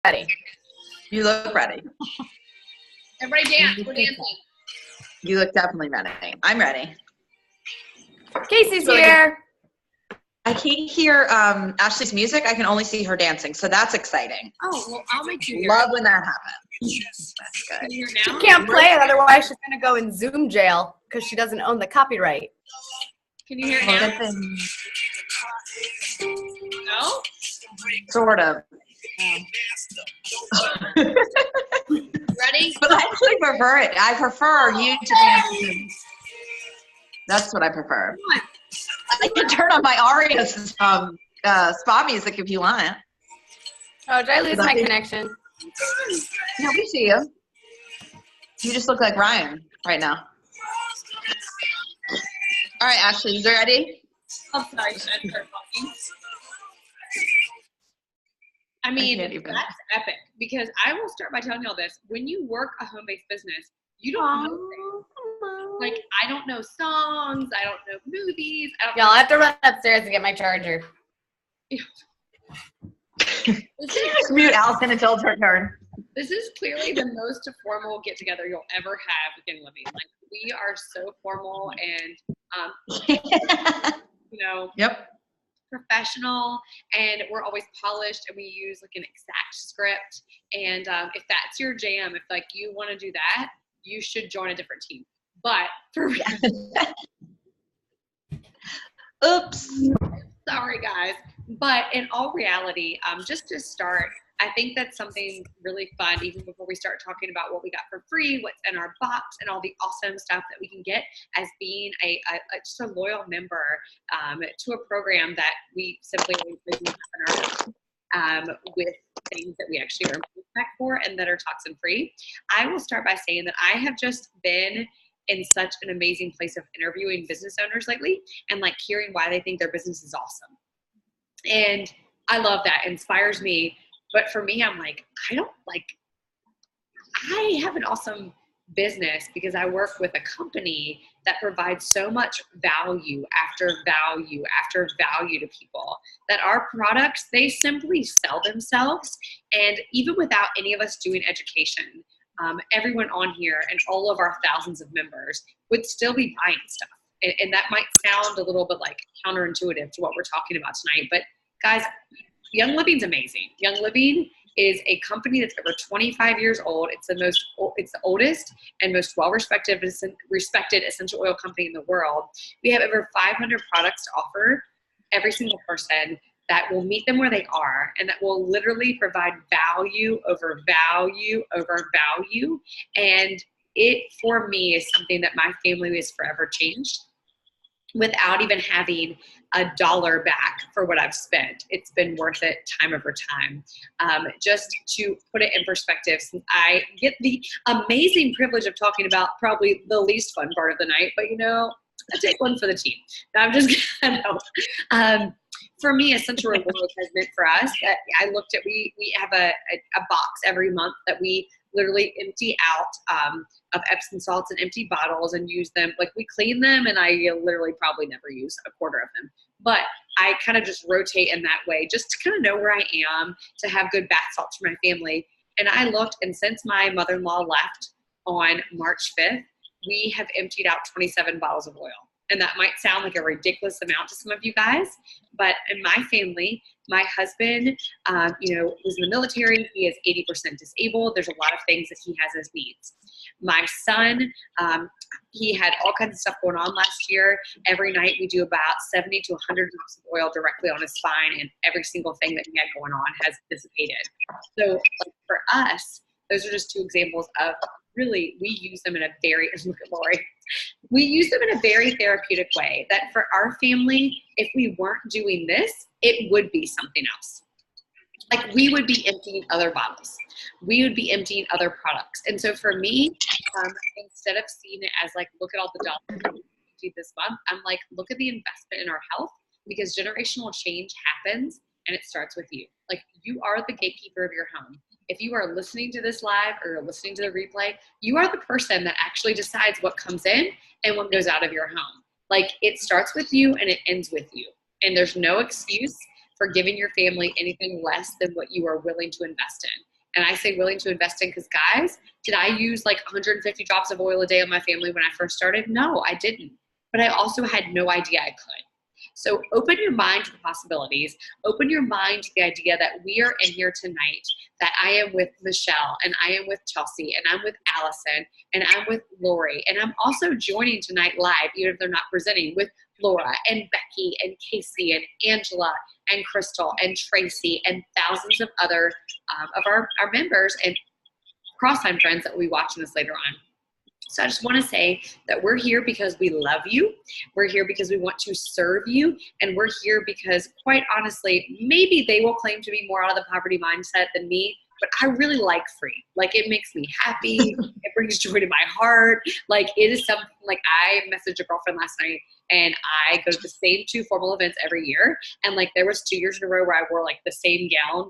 ready. You look ready. Everybody dance. We're dancing. You look definitely ready. I'm ready. Casey's here. I can't hear Ashley's music. I can only see her dancing, so that's exciting. Oh, well, I'll make you hear Love it. when that happens. That's Can good. you hear She now? can't play it, otherwise she's going to go in Zoom jail because she doesn't own the copyright. Can you hear it Well, now? good thing. No? Sort of. Ready? But I actually prefer it. I prefer you to dance. That's what I prefer. I can turn on my Aria's spa music if you want it. Oh, did I lose my connection? No, we see you. You just look like Ryan right now. All right, Ashley, you ready? Oh, sorry. Should I start talking? I mean, can't even. that's epic because I will start by telling y'all this. When you work a home-based business, you don't know things. Like, I don't know songs. I don't know movies. I don't Y'all, I have to run upstairs and get my charger. Can you just mute Allison until it's her turn? This is clearly the most formal get-together you'll ever have with Young Living. Like, we are so formal and, you know, Yep. professional, and we're always polished, and we use like an exact script. And if that's your jam, if like you want to do that, you should join a different team. But for Oops. sorry guys, but in all reality, just to start, I think that's something really fun, even before we start talking about what we got for free, what's in our box, and all the awesome stuff that we can get as being just a loyal member to a program that we simply always make happen in our home, with things that we actually earn back for and that are toxin free. I will start by saying that I have just been in such an amazing place of interviewing business owners lately and like hearing why they think their business is awesome. And I love that. It inspires me. But for me, I'm like, I have an awesome business because I work with a company that provides so much value after value after value to people that our products, they simply sell themselves. And even without any of us doing education, everyone on here and all of our thousands of members would still be buying stuff. And that might sound a little bit like counterintuitive to what we're talking about tonight. But guys, Young Living's amazing. Young Living is a company that's over 25 years old. It's the oldest and most well-respected essential oil company in the world. We have over 500 products to offer every single person that will meet them where they are and that will literally provide value over value over value. And it, for me, is something that my family has forever changed without even having a dollar back for what I've spent. It's been worth it time over time. Just to put it in perspective, since I get the amazing privilege of talking about probably the least fun part of the night, but you know, I take one for the team. No, I'm just kidding. For me, Essential Rewards has meant for us that I looked at, we have a box every month that we literally empty out of Epsom salts and empty bottles and use them. Like, we clean them, and I literally probably never use a quarter of them. But I kind of just rotate in that way just to kind of know where I am, to have good bath salts for my family. And I looked, and since my mother-in-law left on March 5th, we have emptied out 27 bottles of oil. And that might sound like a ridiculous amount to some of you guys, but in my family, my husband, was in the military. He is 80% disabled. There's a lot of things that he has as needs. My son, he had all kinds of stuff going on last year. Every night we do about 70 to 100 drops of oil directly on his spine, and every single thing that he had going on has dissipated. So like, for us, those are just two examples of really, we use them in a very, look at Lori. We use them in a very therapeutic way that for our family, if we weren't doing this, it would be something else. Like, we would be emptying other bottles. We would be emptying other products. And so for me, instead of seeing it as like, look at all the dollars that we emptied this month, I'm like, look at the investment in our health, because generational change happens and it starts with you. Like, you are the gatekeeper of your home. If you are listening to this live or you're listening to the replay, you are the person that actually decides what comes in and what goes out of your home. Like, it starts with you and it ends with you. And there's no excuse for giving your family anything less than what you are willing to invest in. And I say willing to invest in because, guys, did I use like 150 drops of oil a day on my family when I first started? No, I didn't. But I also had no idea I could. So open your mind to the possibilities. Open your mind to the idea that we are in here tonight, that I am with Michelle, and I am with Chelsea, and I'm with Allison, and I'm with Lori. And I'm also joining tonight live, even if they're not presenting, with Laura and Becky and Casey and Angela and Crystal and Tracy and thousands of other of our members and cross-time friends that will be watching this later on. So I just want to say that we're here because we love you. We're here because we want to serve you. And we're here because, quite honestly, maybe they will claim to be more out of the poverty mindset than me, but I really like free. Like, it makes me happy. It brings joy to my heart. Like, it is something, like, I messaged a girlfriend last night, and I go to the same 2 formal events every year. And, like, there was 2 years in a row where I wore, like, the same gown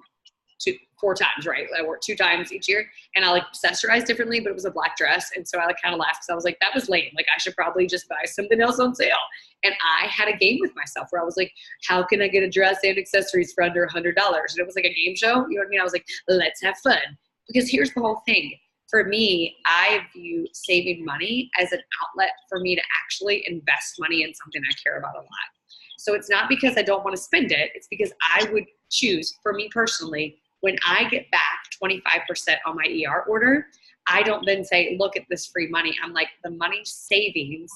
4 times, right? I wore it 2 times each year, and I like accessorized differently, but it was a black dress. And so I like kind of laughed because I was like, that was lame. Like, I should probably just buy something else on sale. And I had a game with myself where I was like, how can I get a dress and accessories for under $100? And it was like a game show. You know what I mean? I was like, let's have fun. Because here's the whole thing. For me, I view saving money as an outlet for me to actually invest money in something I care about a lot. So it's not because I don't want to spend it. It's because I would choose, for me personally, when I get back 25% on my ER order, I don't then say, look at this free money. I'm like, the money savings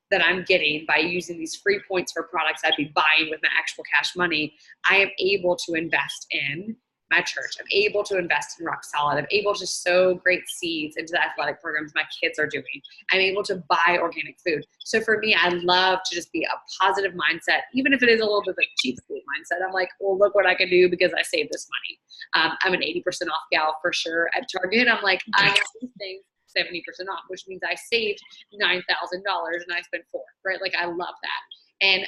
that I'm getting by using these free points for products I'd be buying with my actual cash money, I am able to invest in my church. I'm able to invest in Rock Solid. I'm able to sow great seeds into the athletic programs my kids are doing. I'm able to buy organic food. So for me, I love to just be a positive mindset, even if it is a little bit of a cheap food mindset. I'm like, well, look what I can do because I saved this money. I'm an 80% off gal for sure at Target. I'm like, I got these things 70% off, which means I saved $9,000 and I spent $4,000, right? Like, I love that. And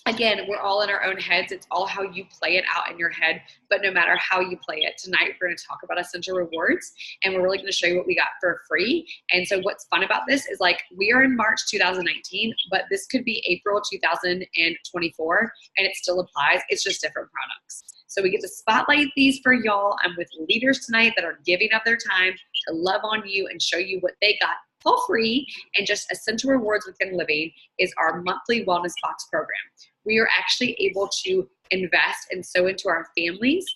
again, we're all in our own heads. It's all how you play it out in your head. But no matter how you play it, tonight we're going to talk about Essential Rewards, and we're really going to show you what we got for free. And so what's fun about this is, like, we are in March 2019, but this could be April 2024, and it still applies. It's just different products. So we get to spotlight these for y'all. I'm with leaders tonight that are giving up their time to love on you and show you what they got for free. And just Essential Rewards with Young Living is our monthly wellness box program. We are actually able to invest and sow into our families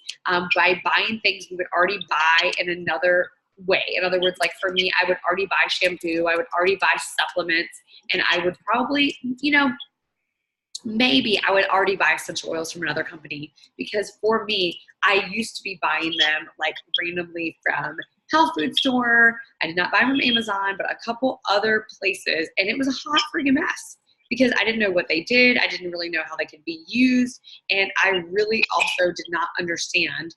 by buying things we would already buy in another way. In other words, like, for me, I would already buy shampoo, I would already buy supplements, and I would probably, maybe I would already buy essential oils from another company, because for me, I used to be buying them like randomly from health food store. I did not buy them from Amazon, but a couple other places, and it was a hot freaking mess because I didn't know what they did. I didn't really know how they could be used, and I really also did not understand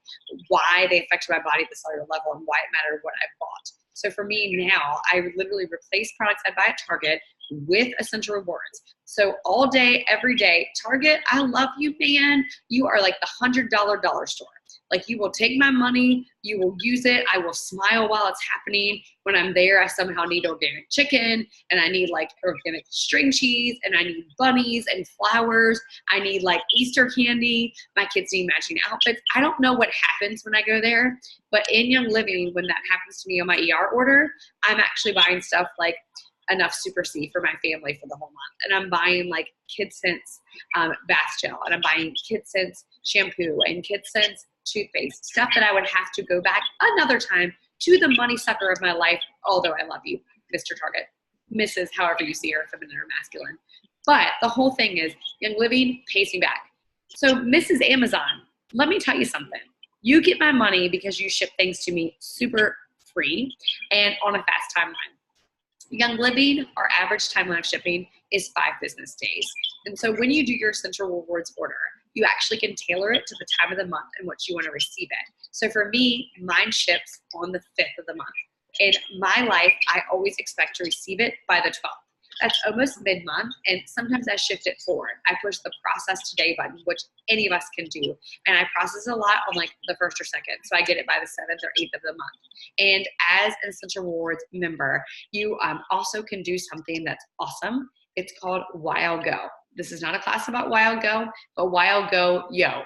why they affected my body at the cellular level and why it mattered what I bought. So for me now, I would literally replace products I buy at Target with Essential Rewards. So all day, every day, Target, I love you, man. You are like the $100 dollar store. Like, you will take my money, you will use it. I will smile while it's happening. When I'm there, I somehow need organic chicken, and I need like organic string cheese, and I need bunnies and flowers. I need like Easter candy. My kids need matching outfits. I don't know what happens when I go there, but in Young Living, when that happens to me on my ER order, I'm actually buying stuff like enough Super C for my family for the whole month. And I'm buying like KidSense bath gel, and I'm buying KidSense shampoo and KidSense toothpaste, stuff that I would have to go back another time to the money sucker of my life, although I love you, Mr. Target, Mrs. however you see her, feminine or masculine. But the whole thing is, Young Living pays me back. So Mrs. Amazon, let me tell you something. You get my money because you ship things to me super free and on a fast timeline. Young Living, our average timeline of shipping is 5 business days. And so when you do your Essential Rewards order, you actually can tailor it to the time of the month and what you want to receive it. So for me, mine ships on the 5th of the month. In my life, I always expect to receive it by the 12th. That's almost mid-month, and sometimes I shift it forward. I push the process today button, which any of us can do, and I process a lot on like the 1st or 2nd, so I get it by the 7th or 8th of the month. And as an Essential Rewards member, you also can do something that's awesome. It's called While Go. This is not a class about While Go, but While Go, yo.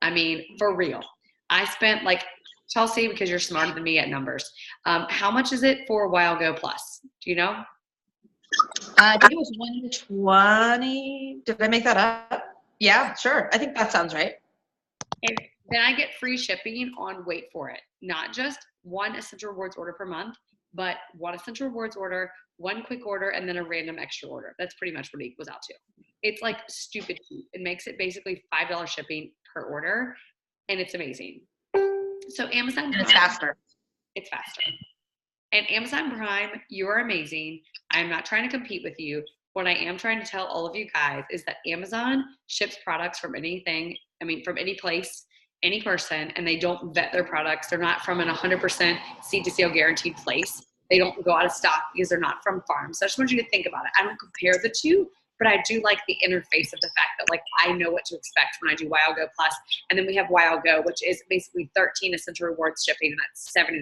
I mean, for real. I spent like Chelsea, because you're smarter than me at numbers. How much is it for Wild Go Plus? Do you know? I think it was 120. Did I make that up? Yeah, sure. I think that sounds right. And then I get free shipping on, wait for it, not just one Essential Rewards order per month, but one Essential Rewards order, one quick order, and then a random extra order. That's pretty much what it equals out to. It's like stupid cheap. It makes it basically $5 shipping per order, and it's amazing. So Amazon Prime, And it's faster. It's faster. And Amazon Prime, you're amazing. I'm not trying to compete with you. What I am trying to tell all of you guys is that Amazon ships products from anything, from any place, any person, and they don't vet their products. They're not from an 100% seed to sale guaranteed place. They don't go out of stock because they're not from farms. So I just want you to think about it. I don't compare the two, but I do like the interface of the fact that I know what to expect when I do Wild Go Plus. And then we have Wild Go, which is basically 13 Essential Rewards shipping, and that's $79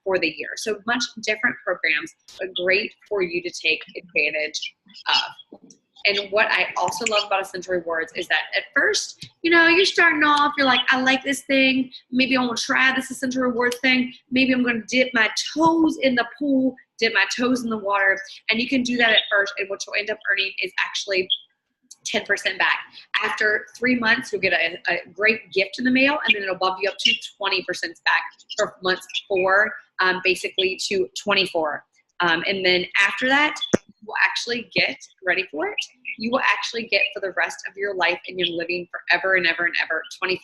for the year. So much different programs, but great for you to take advantage of. And what I also love about Essential Rewards is that at first, you're starting off, you're like, I like this thing. Maybe I want to try this Essential Rewards thing. Maybe I'm going to dip my toes in the pool, dip my toes in the water. And you can do that at first. And what you'll end up earning is actually 10% back. After 3 months, you'll get a great gift in the mail, and then it'll bump you up to 20% back for months 4, basically to 24. And then after that, you will actually get, ready for it, you will actually get for the rest of your life and your living forever and ever and ever 25%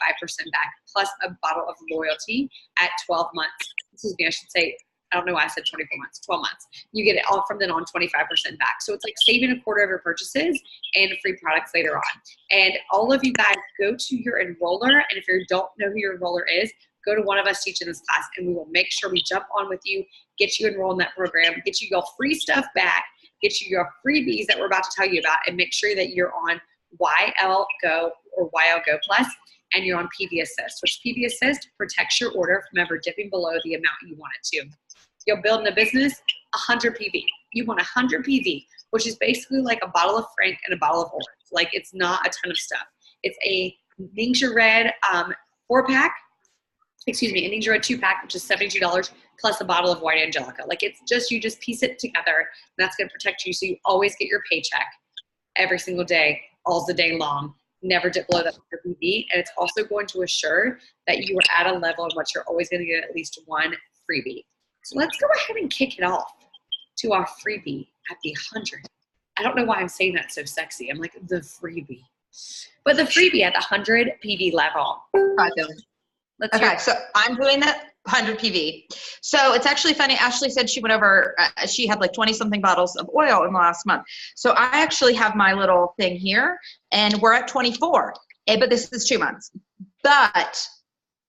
back, plus a bottle of loyalty at 12 months. Excuse me, I should say, I don't know why I said 24 months, 12 months. You get it all from then on 25% back. So it's like saving a quarter of your purchases and free products later on. And all of you guys, go to your enroller. And if you don't know who your enroller is, go to one of us teaching this class, and we will make sure we jump on with you, get you enrolled in that program, get you your free stuff back, get you your freebies that we're about to tell you about, and make sure that you're on YL Go or YL Go Plus, and you're on PV Assist, which PV Assist protects your order from ever dipping below the amount you want it to. You're building a business, 100 PV. You want 100 PV, which is basically like a bottle of Frank and a bottle of orange. It's not a ton of stuff. It's a Ningxia Red 4-pack. Excuse me, a Ningxia Red 2-pack, which is $72, plus a bottle of White Angelica. You just piece it together, and that's going to protect you so you always get your paycheck every single day, all the day long, never dip below that PV. And it's also going to assure that you are at a level in which you're always going to get at least one freebie. So let's go ahead and kick it off to our freebie at the 100. I don't know why I'm saying that so sexy. I'm like, the freebie. But the freebie at the 100 PV level. Okay, so I'm doing that 100 PV. So it's actually funny. Ashley said she went over, she had 20-something bottles of oil in the last month. So I actually have my little thing here, and we're at 24. But this is 2 months. But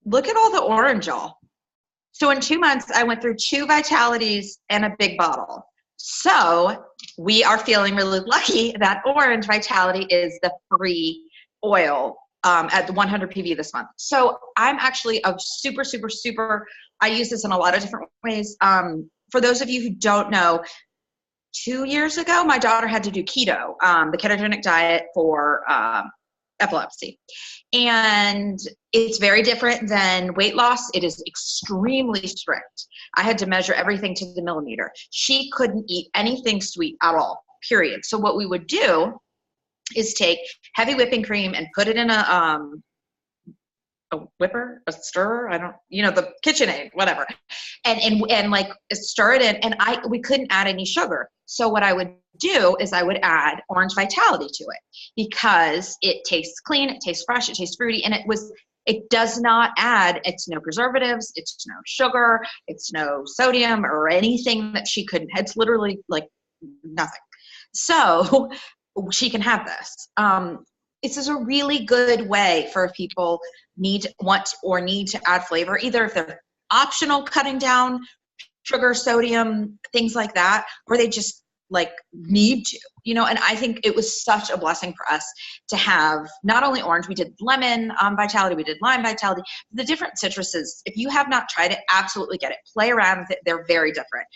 look at all the orange, y'all. So in 2 months, I went through 2 Vitalities and a big bottle. So we are feeling really lucky that Orange Vitality is the free oil at the 100 PV this month. So I'm actually a super, super, super, I use this in a lot of different ways. For those of you who don't know, 2 years ago, my daughter had to do keto, the ketogenic diet for epilepsy. And it's very different than weight loss. It is extremely strict. I had to measure everything to the millimeter. She couldn't eat anything sweet at all, period. So what we would do is take heavy whipping cream and put it in a whipper, a stirrer, the KitchenAid, whatever. And stir it in, and we couldn't add any sugar. So what I would do is I would add Orange Vitality to it because it tastes clean, it tastes fresh, it tastes fruity, and it does not add, it's no preservatives, it's no sugar, it's no sodium or anything that she couldn't, it's literally nothing. So she can have this. This is a really good way for if people want to add flavor, either if they're optional cutting down sugar, sodium, things like that, or they just need to, and I think it was such a blessing for us to have not only orange, we did lemon Vitality, we did lime Vitality, the different citruses. If you have not tried it, absolutely get it. Play around with it. They're very different.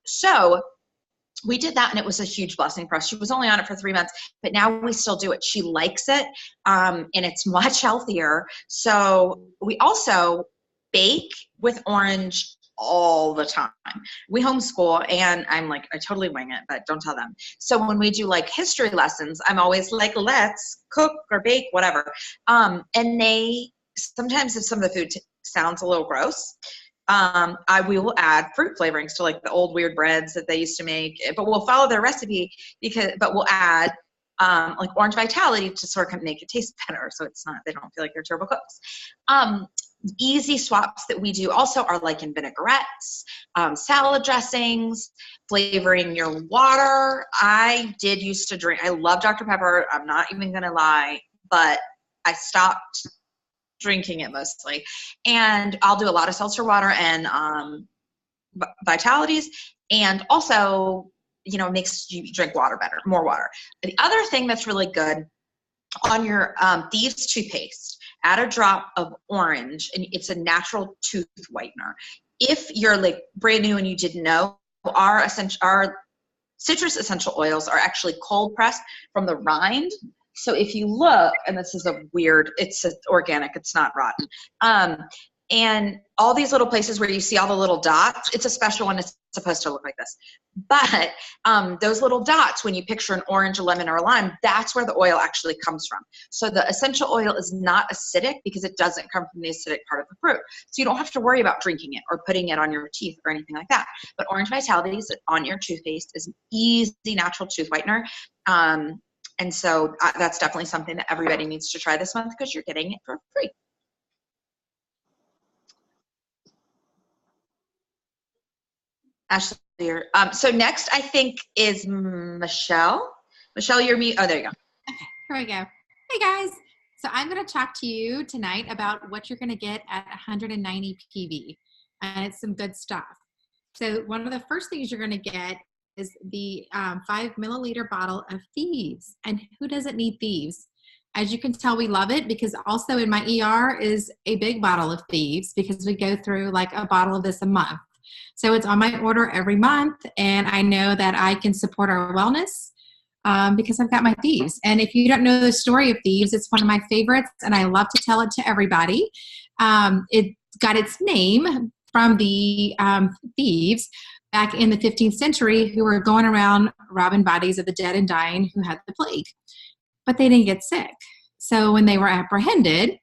So we did that, and it was a huge blessing for us. She was only on it for 3 months, but now we still do it. She likes it, and it's much healthier. So we also, bake with orange all the time. We homeschool, and I'm like, I totally wing it, but don't tell them. So when we do like history lessons, I'm always like, let's cook or bake, whatever. And they, sometimes if some of the food sounds a little gross, we will add fruit flavorings to like the old weird breads that they used to make, but we'll follow their recipe but we'll add like orange vitality to sort of make it taste better. So it's not, they don't feel like they're terrible cooks. Easy swaps that we do also are like in vinaigrettes, salad dressings, flavoring your water. I did used to drink, I love Dr. Pepper. I'm not even going to lie, but I stopped drinking it mostly. And I'll do a lot of seltzer water and vitalities. And also, you know, makes you drink water better, more water. The other thing that's really good on your Thieves toothpaste, add a drop of orange, and it's a natural tooth whitener. If you're like brand new and you didn't know, our citrus essential oils are actually cold pressed from the rind. So if you look, and this is it's organic, it's not rotten. And all these little places where you see all the little dots, it's a special one. It's supposed to look like this. But those little dots, when you picture an orange, a lemon, or a lime, that's where the oil actually comes from. So the essential oil is not acidic because it doesn't come from the acidic part of the fruit. So you don't have to worry about drinking it or putting it on your teeth or anything like that. But orange vitality is on your toothpaste is an easy natural tooth whitener. And so that's definitely something that everybody needs to try this month because you're getting it for free. Ashley, so next I think is Michelle. Michelle, you're mute. Oh, there you go. Okay, here we go. Hey guys. So I'm going to talk to you tonight about what you're going to get at 190 PV. And it's some good stuff. So one of the first things you're going to get is the 5 milliliter bottle of Thieves. And who doesn't need Thieves? As you can tell, we love it because also in my ER is a big bottle of Thieves because we go through like a bottle of this a month. So it's on my order every month, and I know that I can support our wellness because I've got my Thieves. And if you don't know the story of Thieves, it's one of my favorites, and I love to tell it to everybody. It got its name from the thieves back in the 15th century who were going around robbing bodies of the dead and dying who had the plague. But they didn't get sick. So when they were apprehended,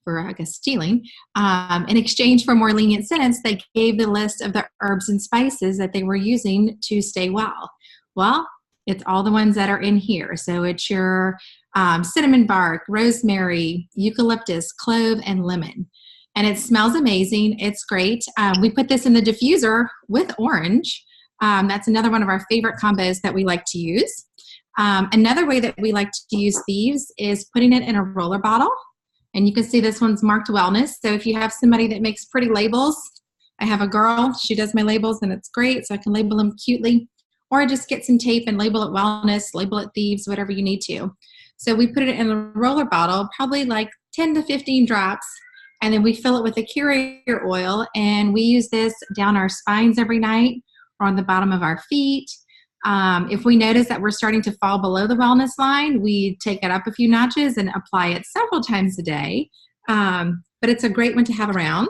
for, I guess, stealing, in exchange for more lenient sentence, they gave the list of the herbs and spices that they were using to stay well. Well, it's all the ones that are in here. So it's your cinnamon bark, rosemary, eucalyptus, clove, and lemon. And it smells amazing. It's great. We put this in the diffuser with orange. That's another one of our favorite combos that we like to use. Another way that we like to use Thieves is putting it in a roller bottle. And you can see this one's marked wellness. So if you have somebody that makes pretty labels, I have a girl, she does my labels and it's great. So I can label them cutely, or just get some tape and label it wellness, label it Thieves, whatever you need to. So we put it in a roller bottle, probably like 10 to 15 drops. And then we fill it with a carrier oil. And we use this down our spines every night or on the bottom of our feet. If we notice that we're starting to fall below the wellness line, we take it up a few notches and apply it several times a day. But it's a great one to have around.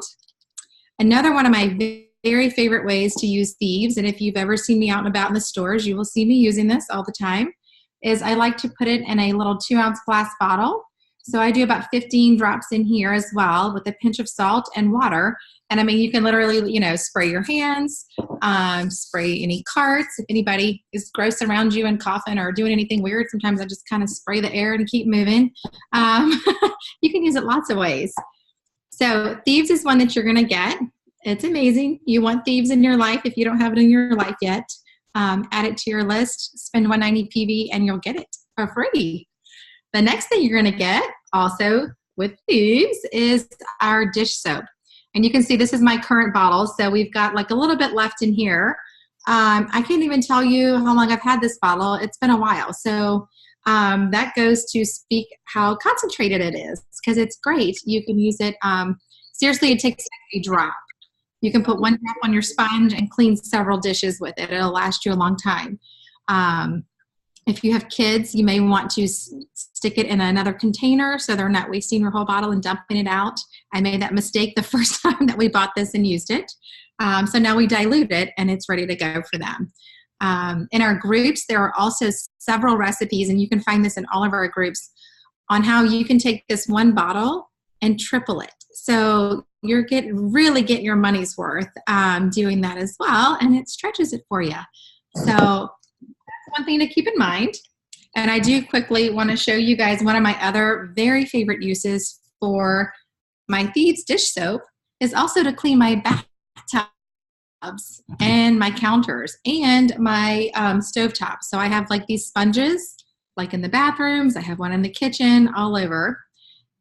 Another one of my very favorite ways to use Thieves, and if you've ever seen me out and about in the stores, you will see me using this all the time, is I like to put it in a little 2-ounce glass bottle. So I do about 15 drops in here as well with a pinch of salt and water. And I mean, you can literally, you know, spray your hands, spray any carts. If anybody is gross around you and coughing or doing anything weird, sometimes I just kind of spray the air and keep moving. You can use it lots of ways. So Thieves is one that you're going to get. It's amazing. You want Thieves in your life if you don't have it in your life yet. Add it to your list, spend 190 PV, and you'll get it for free. The next thing you're going to get also with Thieves is our dish soap. And you can see this is my current bottle. So we've got like a little bit left in here. I can't even tell you how long I've had this bottle. It's been a while. So that goes to speak how concentrated it is because it's great. You can use it. Seriously, it takes a drop. You can put 1 drop on your sponge and clean several dishes with it. It'll last you a long time. If you have kids, you may want to stick it in another container so they're not wasting your whole bottle and dumping it out. I made that mistake the first time that we bought this and used it. So now we dilute it and it's ready to go for them. In our groups, there are also several recipes, and you can find this in all of our groups, on how you can take this one bottle and triple it. So you're really getting your money's worth doing that as well, and it stretches it for you. So that's one thing to keep in mind. And I do quickly want to show you guys one of my other very favorite uses for my Thieves dish soap is also to clean my bathtubs and my counters and my stovetop. So I have like these sponges, like in the bathrooms. I have one in the kitchen, all over.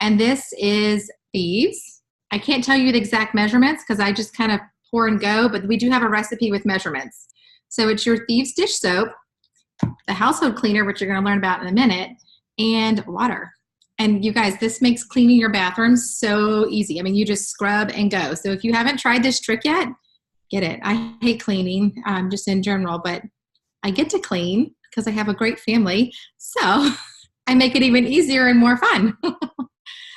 And this is Thieves. I can't tell you the exact measurements because I just kind of pour and go, but we do have a recipe with measurements. So it's your Thieves dish soap, the household cleaner, which you're going to learn about in a minute, and water. And you guys, this makes cleaning your bathroom so easy. I mean, you just scrub and go. So if you haven't tried this trick yet, get it. I hate cleaning just in general, but I get to clean because I have a great family. So I make it even easier and more fun.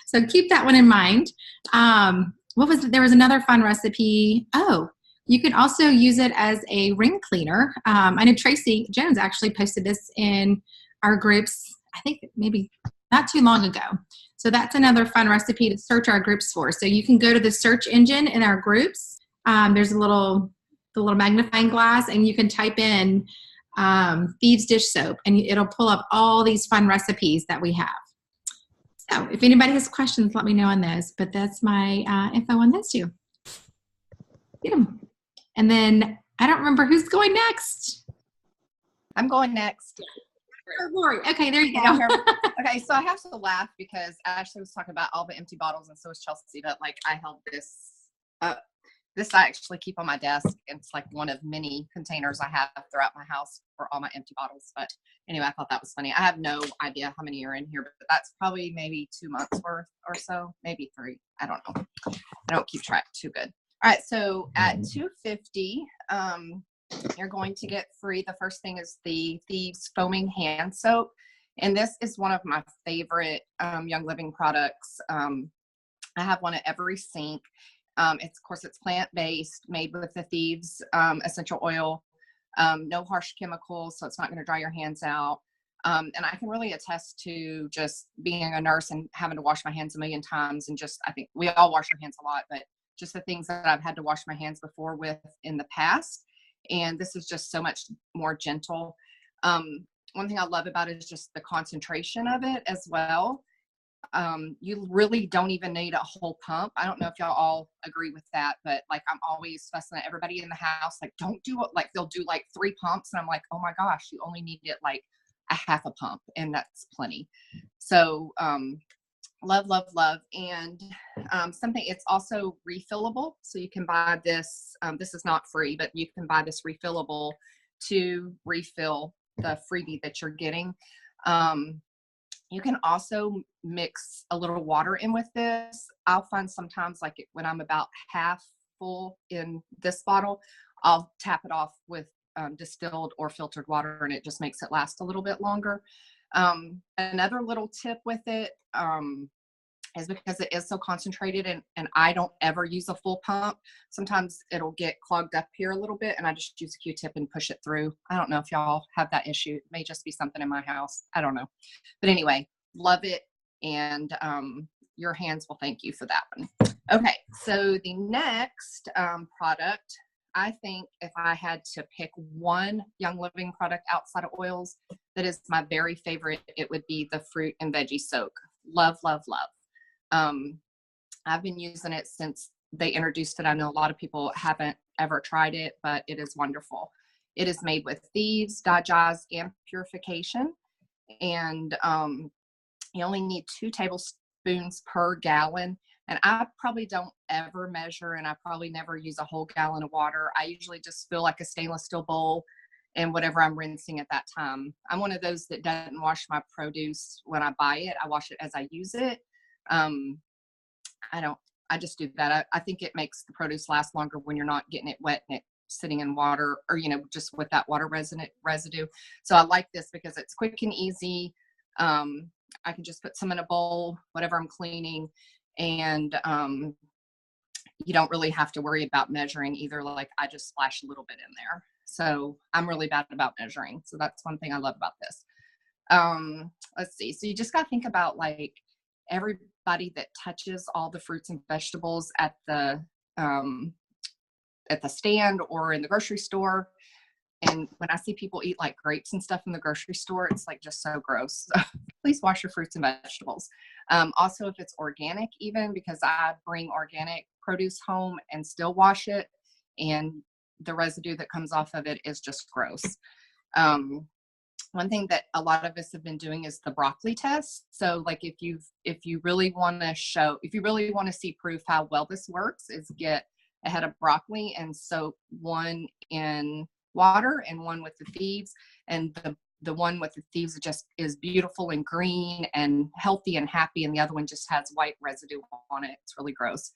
So keep that one in mind. There was another fun recipe. Oh, you can also use it as a ring cleaner. I know Tracy Jones actually posted this in our groups, I think maybe not too long ago. So that's another fun recipe to search our groups for. So you can go to the search engine in our groups. There's the little magnifying glass, and you can type in Thieves dish soap, and it'll pull up all these fun recipes that we have. So if anybody has questions, let me know on those. But that's my info on those two. Get them. And then I don't remember who's going next. I'm going next. Oh, Lori. Okay, there you go. Okay, so I have to laugh because Ashley was talking about all the empty bottles, and so was Chelsea. But like, I held this up. This I actually keep on my desk. It's like one of many containers I have throughout my house for all my empty bottles. But anyway, I thought that was funny. I have no idea how many are in here, but that's probably maybe 2 months worth or so, maybe 3. I don't know. I don't keep track too good. All right, so at $2.50, you're going to get free. The first thing is the Thieves foaming hand soap, and this is one of my favorite Young Living products. I have one at every sink. Of course, it's plant-based, made with the Thieves essential oil, no harsh chemicals, so it's not going to dry your hands out. And I can really attest to just being a nurse and having to wash my hands a million times, and just, I think we all wash our hands a lot, but just the things that I've had to wash my hands before with in the past. And this is just so much more gentle. One thing I love about it is just the concentration of it as well. You really don't even need a whole pump. I don't know if y'all all agree with that, but like, I'm always fussing at everybody in the house, like, don't do it. Like, they'll do like 3 pumps, and I'm like, oh my gosh, you only need it like a half a pump, and that's plenty. So, love, love, love. And something, it's also refillable. So you can buy this. This is not free, but you can buy this refillable to refill the freebie that you're getting. You can also mix a little water in with this. I'll find sometimes, like when I'm about half full in this bottle, I'll tap it off with distilled or filtered water, and it just makes it last a little bit longer. Another little tip with it is because it is so concentrated, and I don't ever use a full pump. Sometimes it'll get clogged up here a little bit, and I just use a Q-tip and push it through. I don't know if y'all have that issue. It may just be something in my house. I don't know. But anyway, love it, and your hands will thank you for that one. Okay, so the next product, I think if I had to pick one Young Living product outside of oils that is my very favorite, it would be the fruit and veggie soak. Love, love, love. I've been using it since they introduced it. I know a lot of people haven't ever tried it, but it is wonderful. It is made with Thieves, Digest, and Purification. And you only need 2 tablespoons per gallon. And I probably don't ever measure, and I probably never use a whole gallon of water. I usually just fill like a stainless steel bowl and whatever I'm rinsing at that time. I'm one of those that doesn't wash my produce when I buy it. I wash it as I use it. I just do that. I think it makes the produce last longer when you're not getting it wet and it sitting in water or, just with that water residue. So I like this because it's quick and easy. I can just put some in a bowl, whatever I'm cleaning. And you don't really have to worry about measuring either. Like I just splash a little bit in there. So I'm really bad about measuring. So that's one thing I love about this. Let's see. So you just got to think about like everybody that touches all the fruits and vegetables at the stand or in the grocery store. And when I see people eat like grapes and stuff in the grocery store, it's like just so gross. So please wash your fruits and vegetables. Also, if it's organic, even because I bring organic produce home and still wash it, and the residue that comes off of it is just gross. One thing that a lot of us have been doing is the broccoli test. So like if you really want to see proof how well this works, is get a head of broccoli and soak one in water and one with the thieves, and the one with the thieves just is beautiful and green and healthy and happy, and the other one just has white residue on it. It's really gross.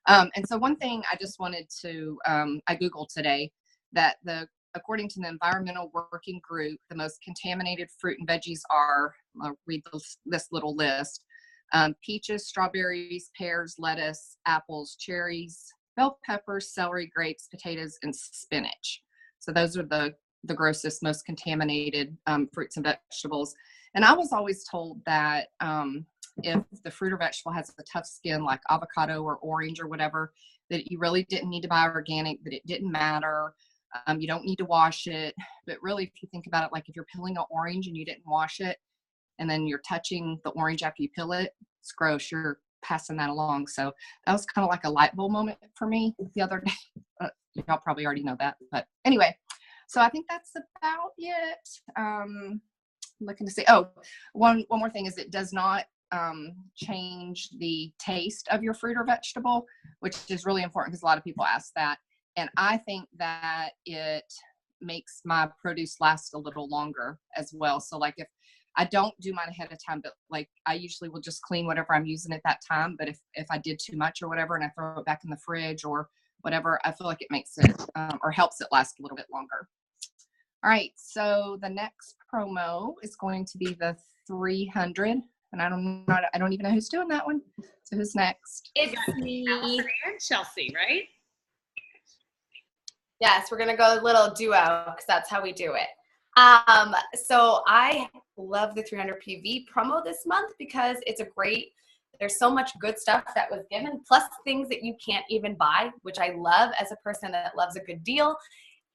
And so one thing I just wanted to I googled today that according to the Environmental Working Group, the most contaminated fruit and veggies are, I'll read this little list: peaches, strawberries, pears, lettuce, apples, cherries, bell peppers, celery, grapes, potatoes, and spinach. So those are the grossest, most contaminated fruits and vegetables. And I was always told that if the fruit or vegetable has a tough skin, like avocado or orange or whatever, that you really didn't need to buy organic, that it didn't matter. You don't need to wash it. But really, if you think about it, like if you're peeling an orange and you didn't wash it, and then you're touching the orange after you peel it, it's gross. You're passing that along. So that was kind of like a light bulb moment for me the other day. Y'all probably already know that, but anyway, so I think that's about it. Looking to see, one more thing is it does not change the taste of your fruit or vegetable, which is really important because a lot of people ask that. And I think that it makes my produce last a little longer as well. So like if I don't do mine ahead of time, but like I usually will just clean whatever I'm using at that time. But if I did too much or whatever and I throw it back in the fridge or whatever, I feel like it makes it or helps it last a little bit longer. All right, so the next promo is going to be the 300, and I don't even know who's doing that one. So who's next? It's me. And Chelsea, right? Yes, we're gonna go a little duo because that's how we do it. So I love the 300 PV promo this month because it's there's so much good stuff that was given, plus things that you can't even buy, which I love as a person that loves a good deal,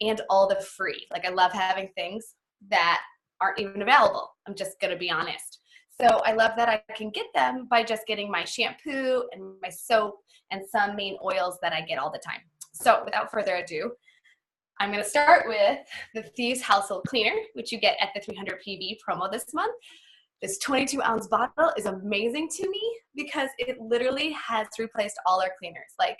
and all the free. Like I love having things that aren't even available. I'm just gonna be honest. So I love that I can get them by just getting my shampoo and my soap and some main oils that I get all the time. So without further ado, I'm going to start with the Thieves Household Cleaner, which you get at the 300 PV promo this month. This 22-ounce bottle is amazing to me because it literally has replaced all our cleaners. Like,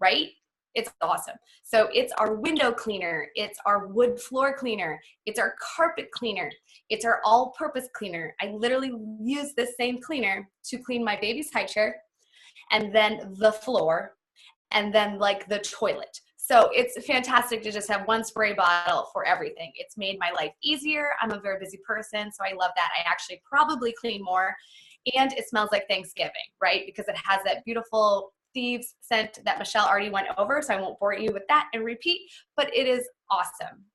right? It's awesome. So it's our window cleaner. It's our wood floor cleaner. It's our carpet cleaner. It's our all-purpose cleaner. I literally use this same cleaner to clean my baby's high chair and then the floor and then like the toilet. So it's fantastic to just have one spray bottle for everything. It's made my life easier. I'm a very busy person, so I love that. I actually probably clean more, and it smells like Thanksgiving, right? Because it has that beautiful Thieves scent that Michelle already went over, so I won't bore you with that and repeat, but it is awesome.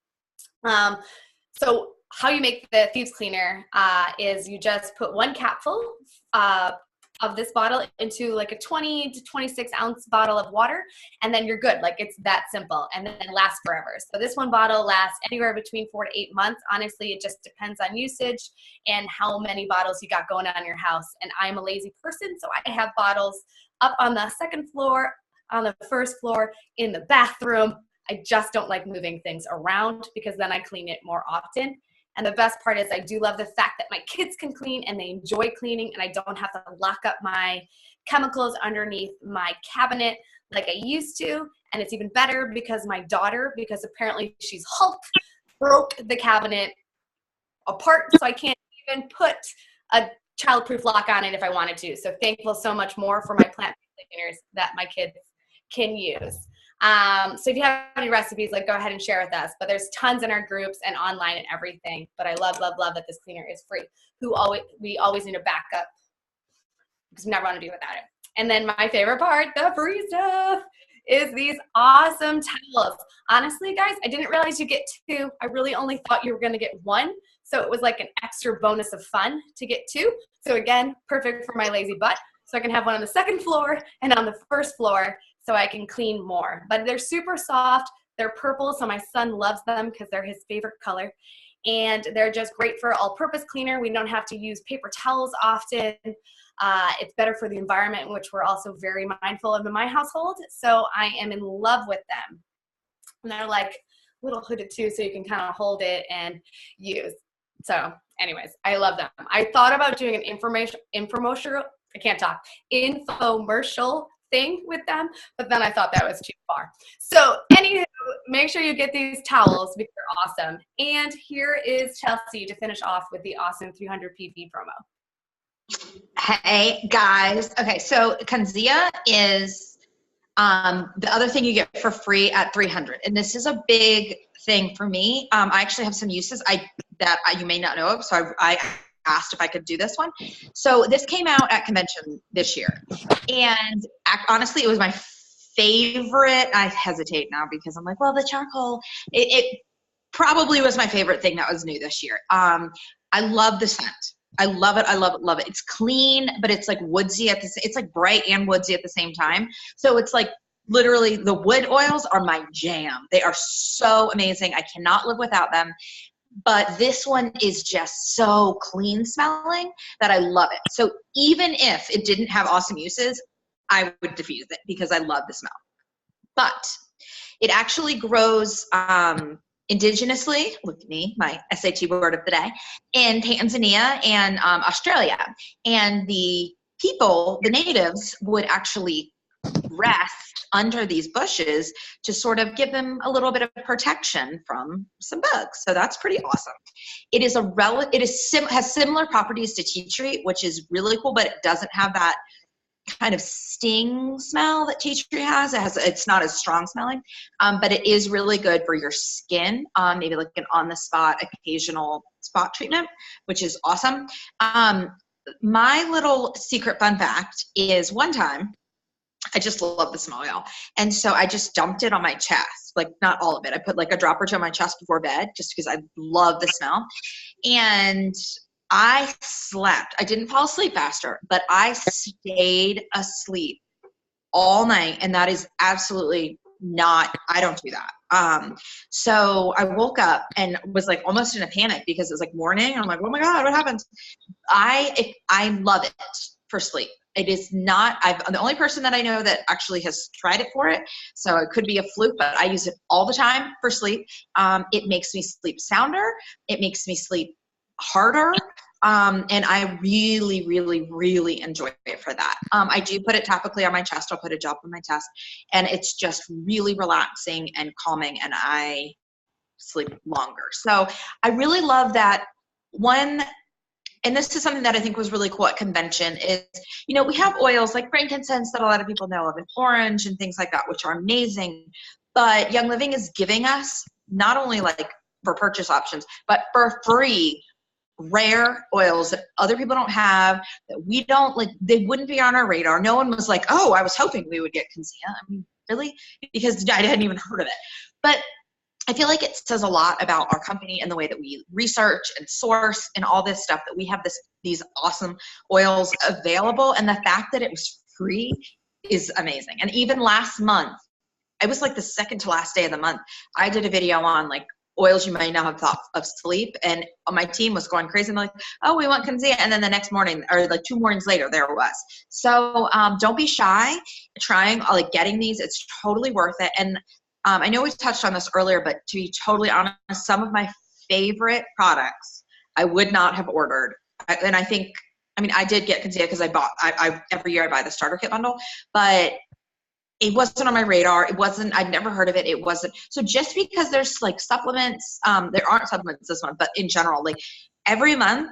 So how you make the Thieves Cleaner is you just put one capful of this bottle into like a 20 to 26 ounce bottle of water, and then you're good. Like it's that simple, and then it lasts forever. So this one bottle lasts anywhere between 4 to 8 months. Honestly, it just depends on usage and how many bottles you got going on in your house. And I'm a lazy person, so I have bottles up on the second floor, on the first floor, in the bathroom. I just don't like moving things around because then I clean it more often. And the best part is I do love the fact that my kids can clean and they enjoy cleaning, and I don't have to lock up my chemicals underneath my cabinet like I used to. And it's even better because my daughter, because apparently she's Hulk, broke the cabinet apart, so I can't even put a childproof lock on it if I wanted to. So thankful so much more for my plant cleaners that my kids can use. So if you have any recipes, like, go ahead and share with us. But there's tons in our groups and online and everything. But I love, love, love that this cleaner is free. We always need a backup because we never want to be without it. And then my favorite part, the free stuff, is these awesome towels. Honestly, guys, I didn't realize you get 2. I really only thought you were going to get 1. So it was like an extra bonus of fun to get 2. So again, perfect for my lazy butt. So I can have one on the 2nd floor and on the 1st floor so I can clean more. But they're super soft. They're purple, so my son loves them because they're his favorite color. And they're just great for all-purpose cleaner. We don't have to use paper towels often. It's better for the environment, which we're also very mindful of in my household. So I am in love with them. And they're like little hooded too, so you can kind of hold it and use. So anyways, I love them. I thought about doing an infomercial thing with them, but then I thought that was too far. So anywho, make sure you get these towels because they're awesome. And here is Chelsea to finish off with the awesome 300 PV promo. Hey guys. Okay, so Kanzia is the other thing you get for free at 300, and this is a big thing for me. I actually have some uses that you may not know of, so I asked if I could do this one. So this came out at convention this year, and honestly, it was my favorite. I hesitate now because I'm like, well, the charcoal, it probably was my favorite thing that was new this year. I love the scent. I love it. I love it. Love it. It's clean, but it's like woodsy it's like bright and woodsy at the same time. So it's like literally the wood oils are my jam. They are so amazing. I cannot live without them. But this one is just so clean smelling that I love it. So even if it didn't have awesome uses, I would diffuse it because I love the smell. But it actually grows indigenously, look at me, my SAT word of the day, in Tanzania and Australia. And the people, the natives, would actually rest under these bushes to sort of give them a little bit of protection from some bugs. So that's pretty awesome. It is has similar properties to tea tree, which is really cool, but it doesn't have that kind of sting smell that tea tree has. It's not as strong smelling, but it is really good for your skin, maybe like an on-the-spot occasional spot treatment, which is awesome. My little secret fun fact is one time, I just love the smell oil. And so I just dumped it on my chest, like not all of it. I put like a drop or two on my chest before bed just because I love the smell. And I slept. I didn't fall asleep faster, but I stayed asleep all night. And that is absolutely not, I don't do that. So I woke up and was like almost in a panic because it was like morning. I'm like, oh my God, what happened? I love it for sleep. It is not, I'm the only person that I know that actually has tried it for it. So it could be a fluke, but I use it all the time for sleep. It makes me sleep sounder. It makes me sleep harder. And I really, really, really enjoy it for that. I do put it topically on my chest. I'll put a drop on my chest, and it's just really relaxing and calming, and I sleep longer. So I really love that one. And this is something that I think was really cool at convention is, you know, we have oils like frankincense that a lot of people know of, and orange and things like that, which are amazing. But Young Living is giving us not only like for purchase options, but for free rare oils that other people don't have, that we don't like, they wouldn't be on our radar. No one was like, oh, I was hoping we would get Kanzia. I mean, really? Because I hadn't even heard of it. But I feel like it says a lot about our company and the way that we research and source and all this stuff, that we have these awesome oils available. And the fact that it was free is amazing. And even last month, it was like the second to last day of the month, I did a video on like oils you might not have thought of sleep, and my team was going crazy. And like, oh, we want Kanzia. And then the next morning, or like 2 mornings later, there it was. So don't be shy trying, like getting these. It's totally worth it. And I know we touched on this earlier, but to be totally honest, some of my favorite products I would not have ordered. And I think, I mean, I did get Kanzia because I every year I buy the starter kit bundle, but it wasn't on my radar. It wasn't, I'd never heard of it. It wasn't. So just because there's like supplements, there aren't supplements this month, but in general, like every month,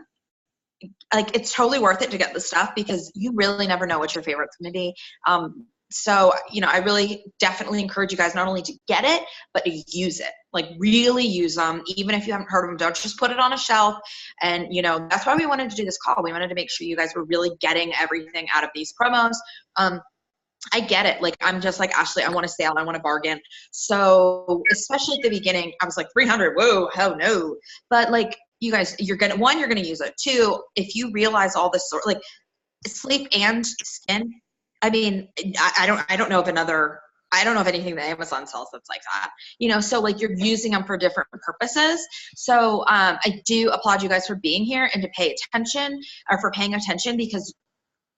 like it's totally worth it to get the stuff because you really never know what your favorite's going to be. So, I really definitely encourage you guys not only to get it, but to use it. Like really use them. Even if you haven't heard of them, don't just put it on a shelf. And, that's why we wanted to do this call. We wanted to make sure you guys were really getting everything out of these promos. I get it. Like, I'm just like, Ashley, I want to sale. I want to bargain. So especially at the beginning, I was like 300. Whoa, hell no. But like, you guys, you're going to use it. 2, if you realize all this sort, like sleep and skin, I mean, I don't know of anything that Amazon sells that's like that, so like you're using them for different purposes. So I do applaud you guys for being here and to pay attention, or for paying attention, because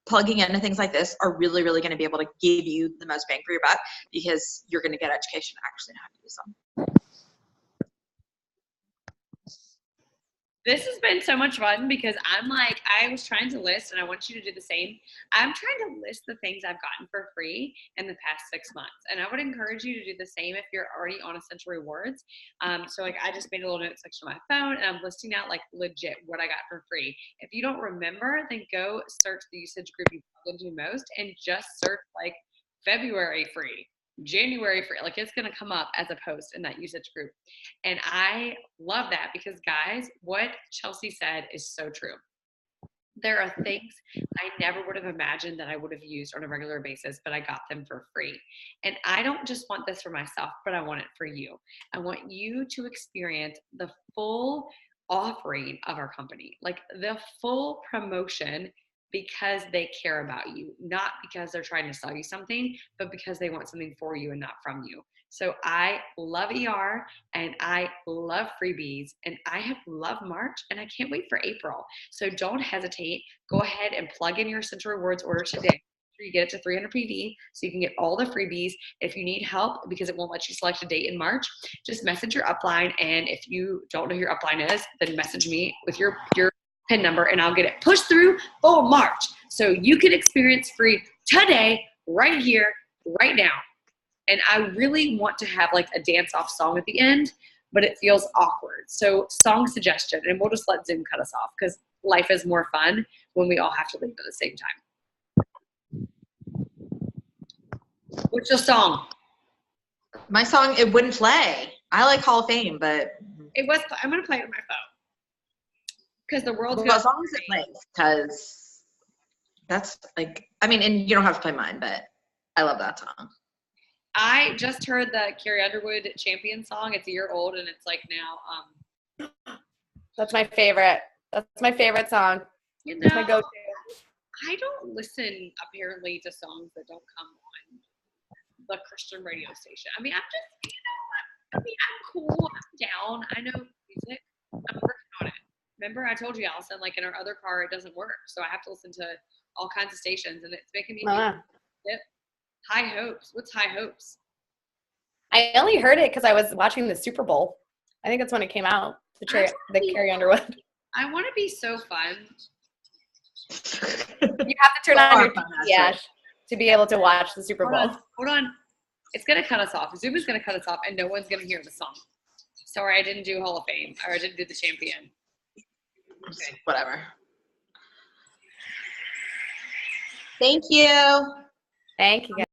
plugging into things like this are really, really going to be able to give you the most bang for your buck, because you're going to get education actually on how to use them. This has been so much fun because I was trying to list, and I want you to do the same. I'm trying to list the things I've gotten for free in the past 6 months. And I would encourage you to do the same if you're already on Essential Rewards. So like I just made a little note section on my phone, and I'm listing out like legit what I got for free. If you don't remember, then go search the usage group you plug into most and just search like February free, January free. Like it's going to come up as a post in that usage group. And I love that because guys, what Chelsea said is so true. There are things I never would have imagined that I would have used on a regular basis, but I got them for free. And I don't just want this for myself, but I want it for you. I want you to experience the full offering of our company, like the full promotion, because they care about you, not because they're trying to sell you something, but because they want something for you and not from you. So I love ER and I love freebies, and I have loved March, and I can't wait for April. So don't hesitate. Go ahead and plug in your Essential Rewards order today. You get it to 300 PV so you can get all the freebies. If you need help because it won't let you select a date in March, just message your upline. And if you don't know who your upline is, then message me with your PIN number, and I'll get it pushed through for March. So you can experience free today, right here, right now. And I really want to have like a dance off song at the end, but it feels awkward. So song suggestion, and we'll just let Zoom cut us off because life is more fun when we all have to leave at the same time. What's your song? My song, it wouldn't play. I like Hall of Fame, but it was. I'm gonna play it on my phone because the world's as long as it plays, because that's like, I mean, and you don't have to play mine, but I love that song. I just heard the Carrie Underwood Champion song. It's a year old, and it's like now. That's my favorite. That's my favorite song. That's my go-to. I don't listen apparently to songs that don't come on the Christian radio station. I mean, I'm just, I'm cool. I'm down. I know music. I'm working on it. Remember, I told you, Allison, like in our other car, it doesn't work. So I have to listen to all kinds of stations, and it's making me yep. High hopes. What's high hopes? I only heard it because I was watching the Super Bowl. I think that's when it came out. The Carrie Underwood. I want to be so fun. You have to turn on your TV, Ash, to be able to watch the Super Bowl. Hold on. It's going to cut us off. Zoom is going to cut us off, and no one's going to hear the song. Sorry, I didn't do Hall of Fame, or I didn't do the Champion. Okay. Whatever. Thank you. Thank you, guys.